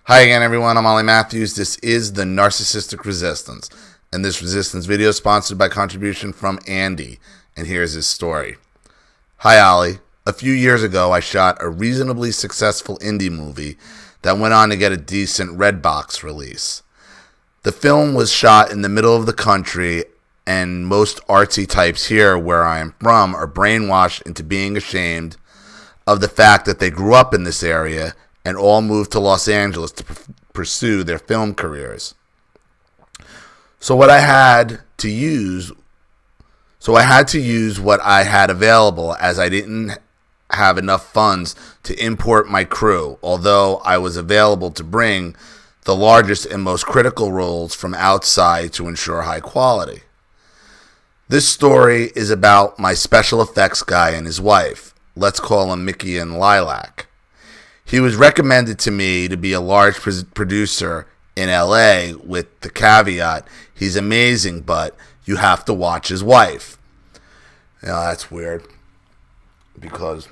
Hi again, everyone. I'm Ollie Matthews. This is the Narcissistic Resistance, and this resistance video is sponsored by contribution from Andy, and here's his story. Hi, Ollie. A few years ago, I shot a reasonably successful indie movie that went on to get a decent Redbox release. The film was shot in the middle of the country, and most artsy types here, where I am from, are brainwashed into being ashamed of the fact that they grew up in this area and all moved to Los Angeles to pursue their film careers. So I had to use what I had available, as I didn't have enough funds to import my crew, although I was available to bring the largest and most critical roles from outside to ensure high quality. This story is about my special effects guy and his wife. Let's call him Mickey and Lilac. He was recommended to me to be a large producer in LA with the caveat, he's amazing, but you have to watch his wife. That's weird, because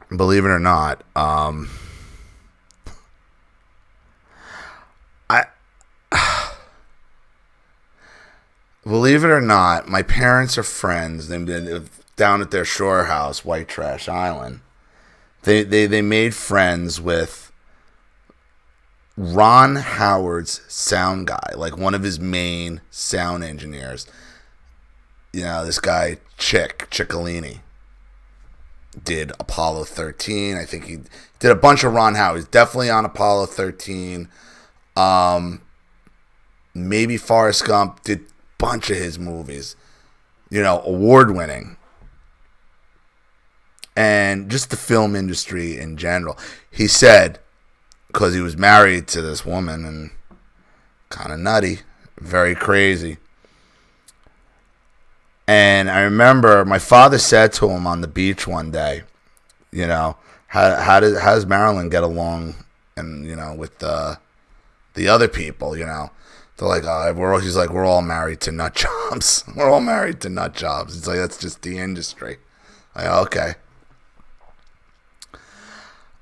believe it or not, my parents are friends. They've been down at their shore house, White Trash Island. They made friends with Ron Howard's sound guy, like one of his main sound engineers. You know, this guy, Ciccolini, did Apollo 13. I think he did a bunch of Ron Howard. He's definitely on Apollo 13. Maybe Forrest Gump, did a bunch of his movies. You know, award-winning. And just the film industry in general. He said, because he was married to this woman and kind of nutty, very crazy. And I remember my father said to him on the beach one day, you know, how does Marilyn get along, and you know, with the other people, you know. They're like, he's like, we're all married to nut jobs. We're all married to nut jobs. It's like, that's just the industry. Like, okay.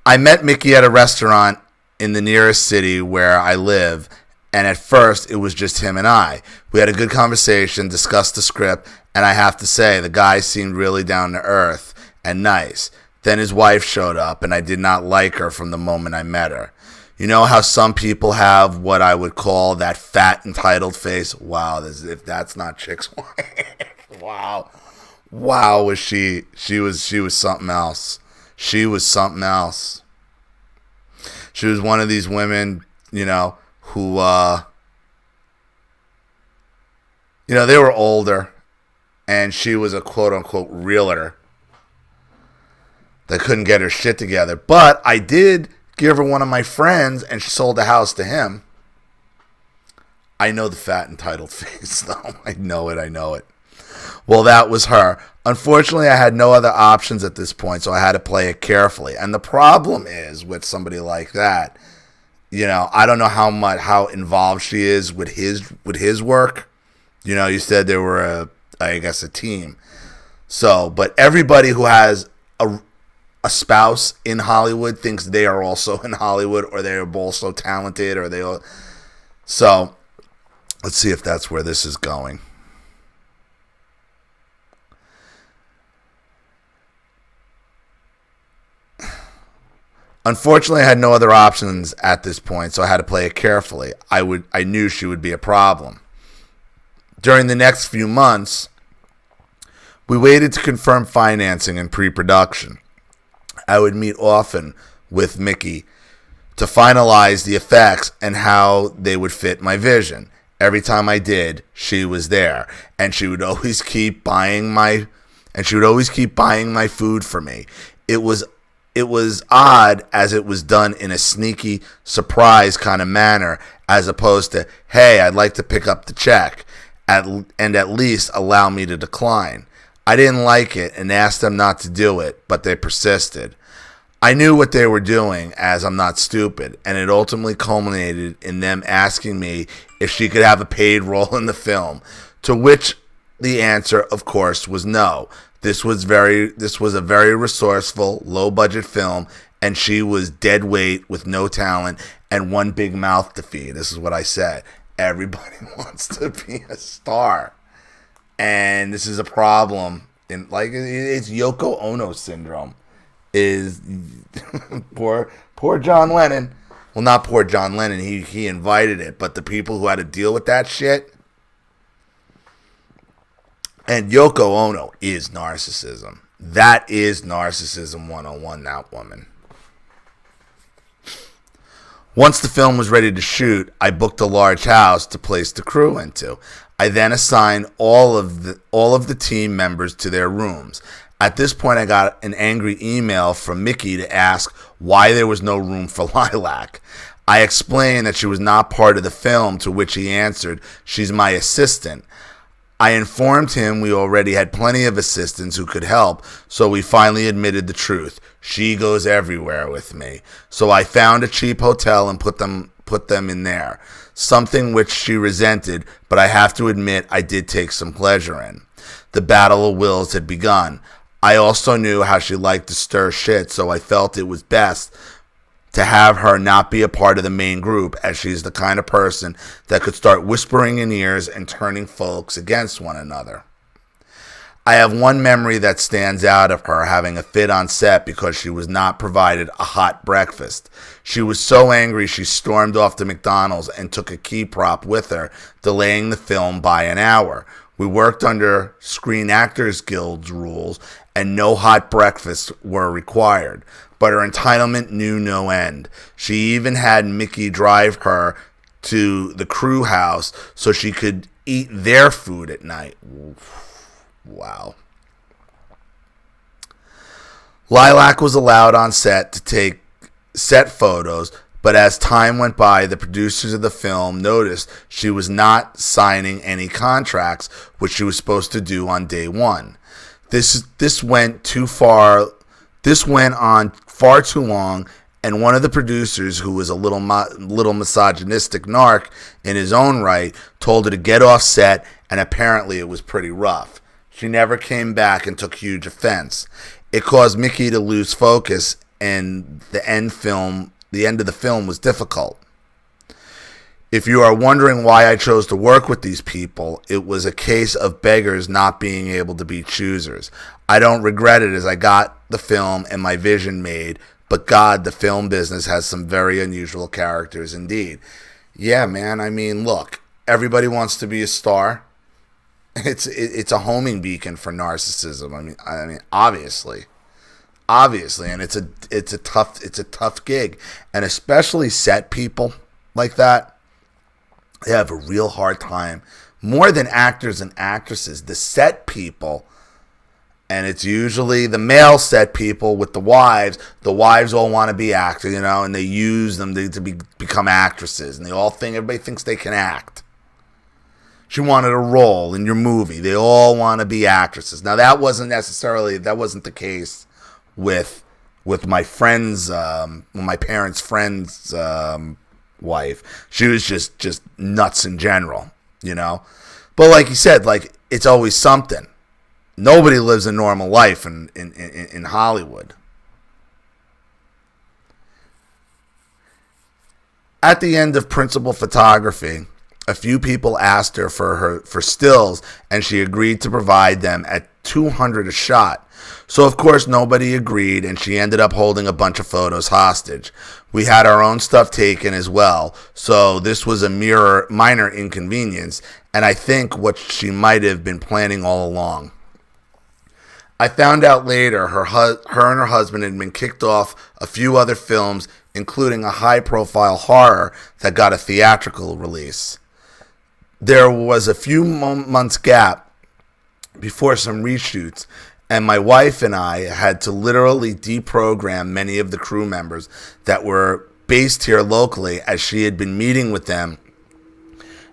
I met Mickey at a restaurant in the nearest city where I live, and at first it was just him and I. We had a good conversation, discussed the script, and I have to say, the guy seemed really down to earth and nice. Then his wife showed up, and I did not like her from the moment I met her. You know how some people have what I would call that fat, entitled face? Wow, if that's not Chick's wife. Wow, was she was something else. She was something else. She was one of these women, you know, who, you know, they were older, and she was a quote-unquote realtor that couldn't get her shit together. But I did give her one of my friends, and she sold the house to him. I know the fat, entitled face, though. I know it. Well, that was her. Unfortunately, I had no other options at this point, so I had to play it carefully. And the problem is with somebody like that, you know, I don't know how involved she is with his work. You know, you said there were a team. So, but everybody who has a spouse in Hollywood thinks they are also in Hollywood, or they are both so talented, or they all. So, let's see if that's where this is going. Unfortunately, I had no other options at this point, so I had to play it carefully. I knew she would be a problem. During the next few months, we waited to confirm financing and pre-production. I would meet often with Mickey to finalize the effects and how they would fit my vision. Every time I did, she was there, and she would always keep buying my food for me. It was odd, as it was done in a sneaky, surprise kind of manner, as opposed to, hey, I'd like to pick up the check, and at least allow me to decline. I didn't like it and asked them not to do it, but they persisted. I knew what they were doing, as I'm not stupid, and it ultimately culminated in them asking me if she could have a paid role in the film, to which the answer, of course, was no. This was a very resourceful, low-budget film, and she was dead weight with no talent and one big mouth to feed. This is what I said. Everybody wants to be a star. And this is a problem. It's Yoko Ono syndrome. Is poor John Lennon. Well, not poor John Lennon. He invited it, but the people who had to deal with that shit. And Yoko Ono is narcissism. That is Narcissism 101, that woman. Once the film was ready to shoot, I booked a large house to place the crew into. I then assigned all of the team members to their rooms. At this point, I got an angry email from Mickey to ask why there was no room for Lilac. I explained that she was not part of the film, to which he answered, "She's my assistant." I informed him we already had plenty of assistants who could help, so we finally admitted the truth. She goes everywhere with me. So I found a cheap hotel and put them in there, something which she resented, but I have to admit I did take some pleasure in. The battle of wills had begun. I also knew how she liked to stir shit, so I felt it was best to have her not be a part of the main group, as she's the kind of person that could start whispering in ears and turning folks against one another. I have one memory that stands out of her having a fit on set because she was not provided a hot breakfast. She was so angry she stormed off to McDonald's and took a key prop with her, delaying the film by an hour. We worked under Screen Actors Guild's rules and no hot breakfasts were required, but her entitlement knew no end. She even had Mickey drive her to the crew house so she could eat their food at night. Wow. Lilac was allowed on set to take set photos, but as time went by, the producers of the film noticed she was not signing any contracts, which she was supposed to do on day one. This went too far. This went on far too long, and one of the producers, who was a little misogynistic narc in his own right, told her to get off set, and apparently it was pretty rough. She never came back and took huge offense. It caused Mickey to lose focus, and the end of the film was difficult. If you are wondering why I chose to work with these people, it was a case of beggars not being able to be choosers. I don't regret it, as I got the film and my vision made, but God, the film business has some very unusual characters indeed. Yeah, man, I mean, look, everybody wants to be a star. It's a homing beacon for narcissism. I mean, obviously, and it's a tough gig, and especially set people like that. They have a real hard time, more than actors and actresses. The set people, and it's usually the male set people with the wives. The wives all want to be actors, and they use them to become actresses, and everybody thinks they can act. She wanted a role in your movie. They all want to be actresses. Now that wasn't the case with my friend's, my parents' friend's wife. She was just nuts in general, But like you said, it's always something. Nobody lives a normal life in Hollywood. At the end of principal photography, a few people asked her for stills, and she agreed to provide them at $200 a shot. So of course nobody agreed, and she ended up holding a bunch of photos hostage. We had our own stuff taken as well, so this was a minor inconvenience, and I think what she might have been planning all along. I found out later her and her husband had been kicked off a few other films, including a high-profile horror that got a theatrical release. There was a few months gap before some reshoots, and my wife and I had to literally deprogram many of the crew members that were based here locally, as she had been meeting with them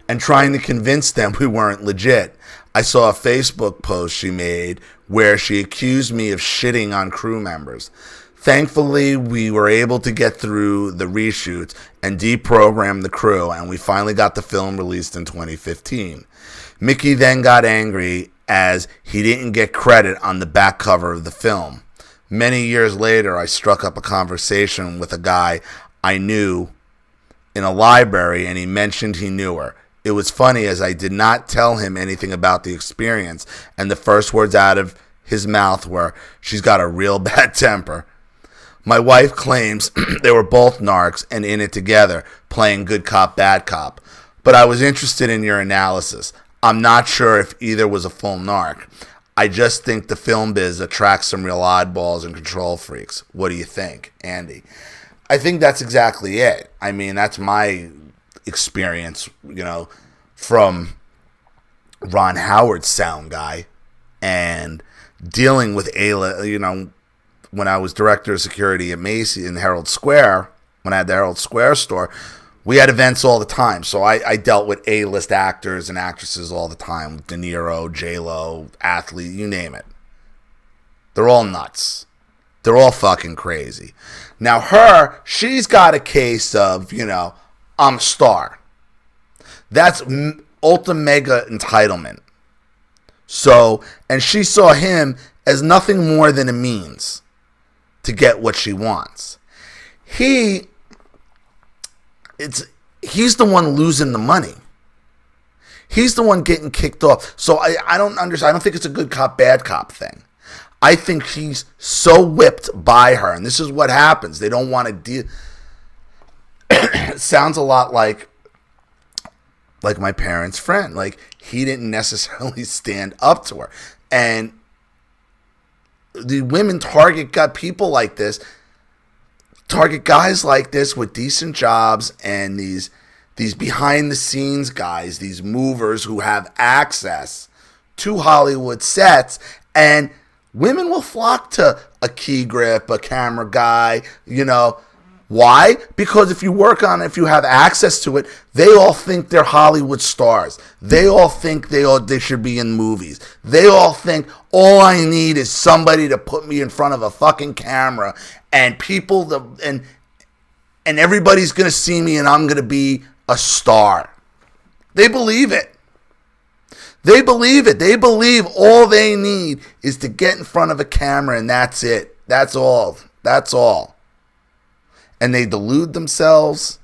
and trying to convince them we weren't legit. I saw a Facebook post she made where she accused me of shitting on crew members. Thankfully, we were able to get through the reshoots and deprogram the crew, and we finally got the film released in 2015. Mickey then got angry as he didn't get credit on the back cover of the film. Many years later, I struck up a conversation with a guy I knew in a library, and he mentioned he knew her. It was funny as I did not tell him anything about the experience, and the first words out of his mouth were, "She's got a real bad temper." My wife claims they were both narcs and in it together, playing good cop, bad cop. But I was interested in your analysis. I'm not sure if either was a full narc. I just think the film biz attracts some real oddballs and control freaks. What do you think, Andy? I think that's exactly it. I mean, that's my experience, from Ron Howard's sound guy and dealing with Ayla, when I was director of security at Macy in Herald Square, when I had the Herald Square store, we had events all the time. So I dealt with A-list actors and actresses all the time. De Niro, J-Lo, athlete, you name it. They're all nuts. They're all fucking crazy. Now she's got a case of, I'm a star. That's ultra mega entitlement. So, and she saw him as nothing more than a means to get what she wants. He's the one losing the money. He's the one getting kicked off. So I don't understand. I don't think it's a good cop, bad cop thing. I think he's so whipped by her, and this is what happens. They don't want to deal. It sounds a lot like my parents' friend. Like, he didn't necessarily stand up to her. And the women target people like this, target guys like this with decent jobs, and these behind-the-scenes guys, these movers who have access to Hollywood sets, and women will flock to a key grip, a camera guy, Why? Because if you have access to it, they all think they're Hollywood stars. They all think they should be in movies. They all think all I need is somebody to put me in front of a fucking camera, and and everybody's going to see me, and I'm going to be a star. They believe it. They believe it. They believe all they need is to get in front of a camera, and that's it. That's all. That's all. And they delude themselves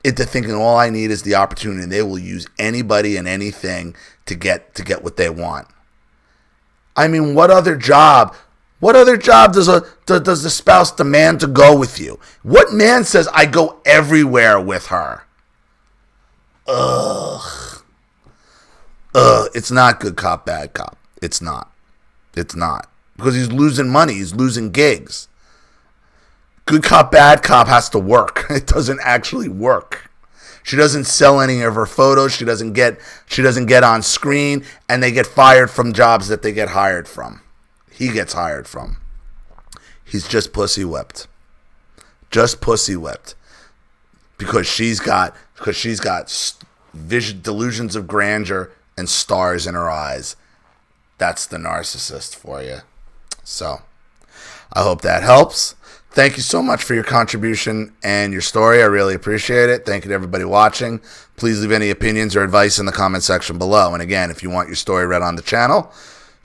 into thinking all I need is the opportunity, and they will use anybody and anything to get what they want. I mean, what other job does the spouse demand to go with you? What man says, I go everywhere with her? Ugh. It's not good cop, bad cop. It's not. It's not. Because he's losing money. He's losing gigs. Good cop, bad cop has to work. It doesn't actually work. She doesn't sell any of her photos. She doesn't get on screen, and they get fired from jobs that they get hired from. He gets hired from. He's just pussy whipped. Just pussy whipped. Because she's got delusions of grandeur and stars in her eyes. That's the narcissist for you. So, I hope that helps. Thank you so much for your contribution and your story. I really appreciate it. Thank you to everybody watching. Please leave any opinions or advice in the comment section below. And again, if you want your story read on the channel,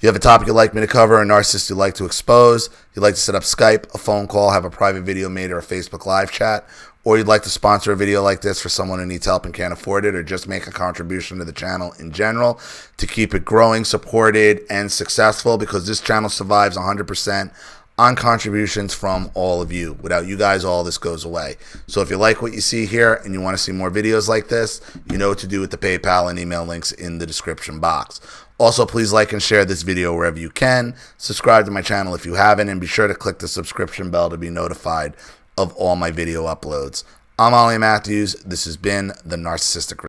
you have a topic you'd like me to cover, a narcissist you'd like to expose, you'd like to set up Skype, a phone call, have a private video made, or a Facebook live chat, or you'd like to sponsor a video like this for someone who needs help and can't afford it, or just make a contribution to the channel in general to keep it growing, supported, and successful, because this channel survives 100% on contributions from all of you. Without you guys, all this goes away. So if you like what you see here and you want to see more videos like this, you know what to do with the PayPal and email links in the description box. Also, please like and share this video wherever you can. Subscribe to my channel if you haven't, and be sure to click the subscription bell to be notified of all my video uploads. I'm Ollie Matthews. This has been The Narcissistic